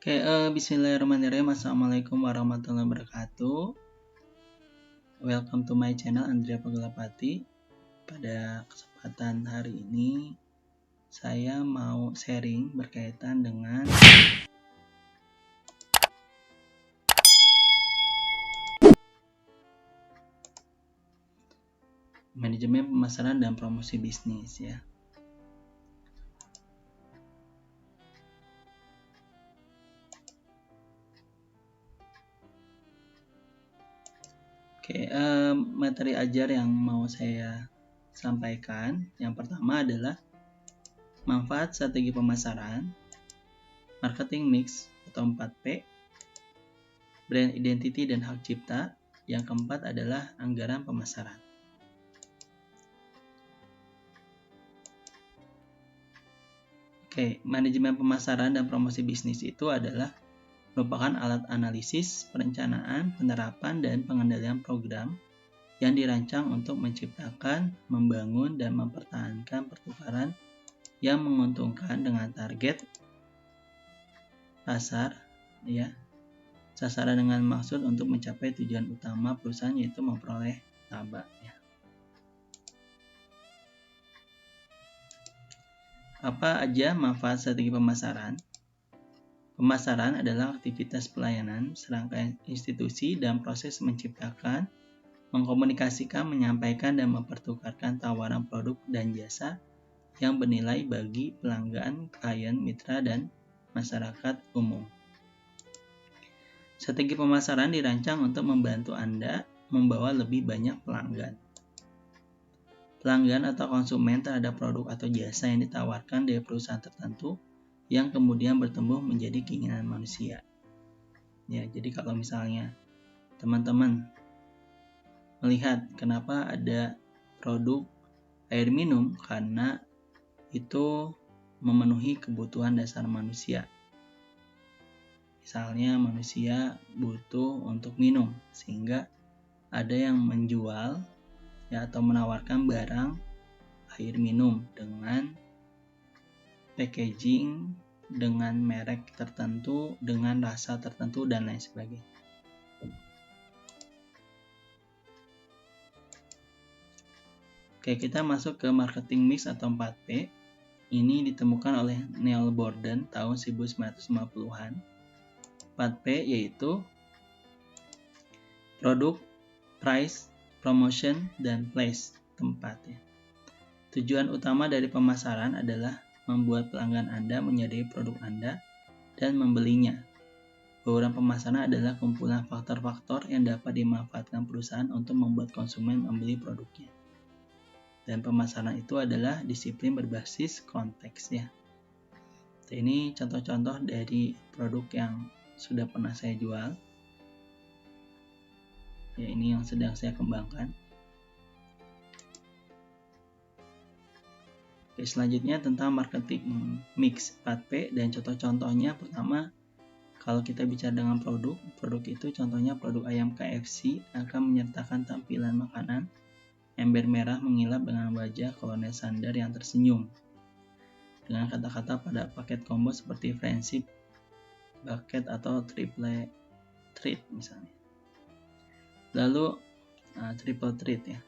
Bismillahirrahmanirrahim. Assalamualaikum warahmatullahi wabarakatuh. Welcome to my channel Andrea Pagulapati. Pada kesempatan hari ini saya mau sharing berkaitan dengan manajemen pemasaran dan promosi bisnis ya. Materi ajar yang mau saya sampaikan yang pertama adalah manfaat strategi pemasaran, marketing mix atau 4P, brand identity dan hak cipta. Yang keempat adalah anggaran pemasaran. Manajemen pemasaran dan promosi bisnis itu adalah merupakan alat analisis, perencanaan, penerapan, dan pengendalian program yang dirancang untuk menciptakan, membangun, dan mempertahankan pertukaran yang menguntungkan dengan target pasar, sasaran dengan maksud untuk mencapai tujuan utama perusahaan, yaitu memperoleh laba. Apa aja manfaat strategi pemasaran? Pemasaran adalah aktivitas pelayanan serangkaian institusi dan proses menciptakan, mengkomunikasikan, menyampaikan, dan mempertukarkan tawaran produk dan jasa yang bernilai bagi pelanggan, klien, mitra, dan masyarakat umum. Strategi pemasaran dirancang untuk membantu Anda membawa lebih banyak pelanggan. Pelanggan atau konsumen terhadap produk atau jasa yang ditawarkan dari perusahaan tertentu yang kemudian bertumbuh menjadi keinginan manusia. Jadi kalau misalnya teman-teman melihat kenapa ada produk air minum, karena itu memenuhi kebutuhan dasar manusia. Misalnya manusia butuh untuk minum, sehingga ada yang menjual atau menawarkan barang air minum dengan packaging, dengan merek tertentu, dengan rasa tertentu, dan lain sebagainya. Kita masuk ke marketing mix atau 4P. Ini ditemukan oleh Neil Borden tahun 1950-an. 4P yaitu produk, price, promotion, dan place, tempat. Tujuan utama dari pemasaran adalah membuat pelanggan Anda menyadari produk Anda dan membelinya. Bauran pemasaran adalah kumpulan faktor-faktor yang dapat dimanfaatkan perusahaan untuk membuat konsumen membeli produknya. Dan pemasaran itu adalah disiplin berbasis konteks ya. Ini contoh-contoh dari produk yang sudah pernah saya jual. Ini yang sedang saya kembangkan. Selanjutnya tentang marketing mix 4P dan contoh-contohnya. Pertama, kalau kita bicara dengan produk itu contohnya produk ayam KFC akan menyertakan tampilan makanan ember merah mengilap dengan wajah kolonel Sanders yang tersenyum dengan kata-kata pada paket combo seperti friendship, bucket, atau triple treat misalnya. Lalu triple treat ya.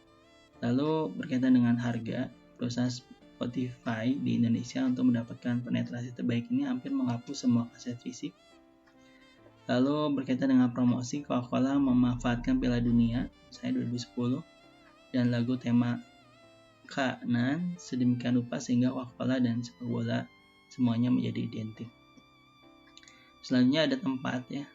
Lalu berkaitan dengan harga, perusahaan Spotify di Indonesia untuk mendapatkan penetrasi terbaik ini hampir menghapus semua kaset fisik. Lalu berkaitan dengan promosi, Coca-Cola memanfaatkan Piala Dunia 2010 dan lagu tema Kanan sedemikian rupa sehingga Coca-Cola dan sepak bola semuanya menjadi identik. Selanjutnya ada tempat ya.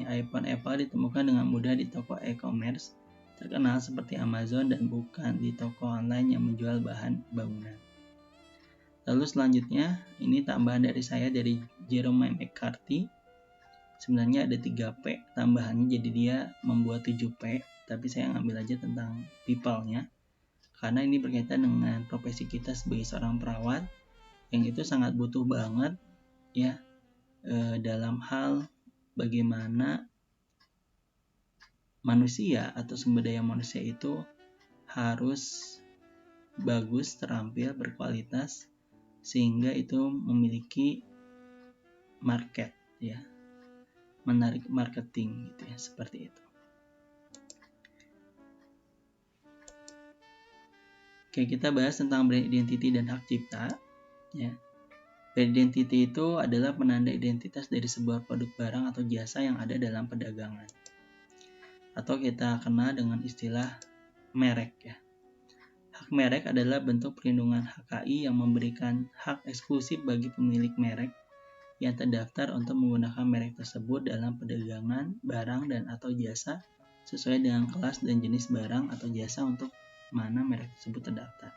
iPhone Apple ditemukan dengan mudah di toko e-commerce terkenal seperti Amazon dan bukan di toko online yang menjual bahan bangunan. Lalu selanjutnya, ini tambahan dari saya dari Jerome McCarthy. Sebenarnya ada 3P tambahannya, jadi dia membuat 7P, tapi saya ngambil aja tentang people-nya. Karena ini berkaitan dengan profesi kita sebagai seorang perawat, yang itu sangat butuh banget ya dalam hal bagaimana manusia atau sumber daya manusia itu harus bagus, terampil, berkualitas, sehingga itu memiliki market ya. menarik marketing gitu ya, seperti itu. Oke, kita bahas tentang brand identity dan hak cipta ya. Brand identity itu adalah penanda identitas dari sebuah produk, barang, atau jasa yang ada dalam perdagangan, atau kita kenal dengan istilah merek ya. Hak merek adalah bentuk perlindungan HKI yang memberikan hak eksklusif bagi pemilik merek yang terdaftar untuk menggunakan merek tersebut dalam perdagangan barang dan atau jasa sesuai dengan kelas dan jenis barang atau jasa untuk mana merek tersebut terdaftar.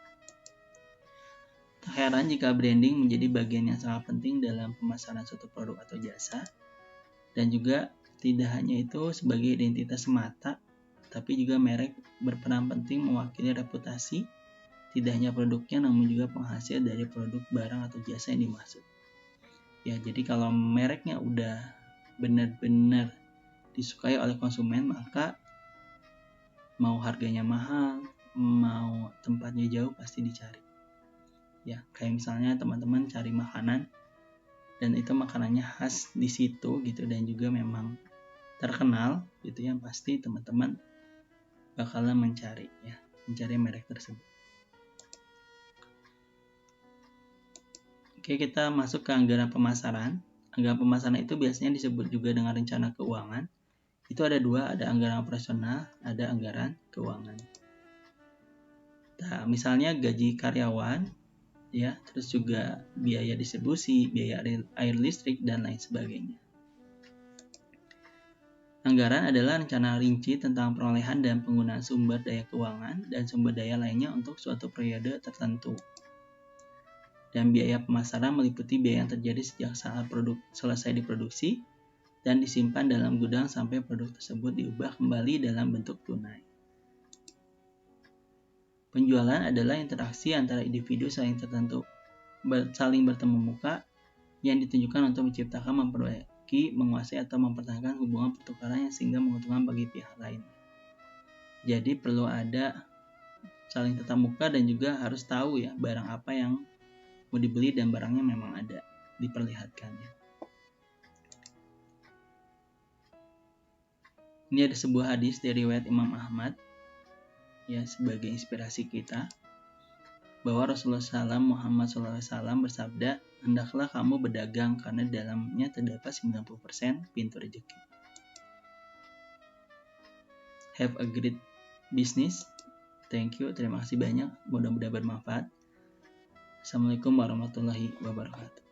Tak heran jika branding menjadi bagian yang sangat penting dalam pemasaran suatu produk atau jasa, dan juga tidak hanya itu sebagai identitas semata, tapi juga merek berperan penting mewakili reputasi tidak hanya produknya namun juga penghasil dari produk, barang, atau jasa yang dimaksud. Ya, jadi kalau mereknya udah benar-benar disukai oleh konsumen, maka mau harganya mahal, mau tempatnya jauh pasti dicari. Ya, kayak misalnya teman-teman cari makanan dan itu makanannya khas di situ gitu dan juga memang terkenal gitu ya, pasti teman-teman bakalan mencari merek tersebut. Oke, kita masuk ke anggaran pemasaran. Anggaran pemasaran itu biasanya disebut juga dengan rencana keuangan. Itu ada dua, ada anggaran operasional, ada anggaran keuangan. Nah, misalnya gaji karyawan, ya, terus juga biaya distribusi, biaya air listrik, dan lain sebagainya. Anggaran adalah rencana rinci tentang perolehan dan penggunaan sumber daya keuangan dan sumber daya lainnya untuk suatu periode tertentu. Dan biaya pemasaran meliputi biaya yang terjadi sejak saat produk selesai diproduksi dan disimpan dalam gudang sampai produk tersebut diubah kembali dalam bentuk tunai. Penjualan adalah interaksi antara individu saling bertemu muka yang ditunjukkan untuk menciptakan, memperbaiki, menguasai, atau mempertahankan hubungan pertukaran yang sehingga menguntungkan bagi pihak lain. Jadi perlu ada saling tatap muka dan juga harus tahu ya barang apa yang mau dibeli dan barangnya memang ada, diperlihatkannya. Ini ada sebuah hadis dari riwayat Imam Ahmad ya sebagai inspirasi kita, bahwa Rasulullah Muhammad SAW bersabda, hendaklah kamu berdagang karena dalamnya terdapat 90% pintu rezeki. Have a great business. Thank you, terima kasih banyak, mudah-mudahan bermanfaat. Assalamualaikum warahmatullahi wabarakatuh.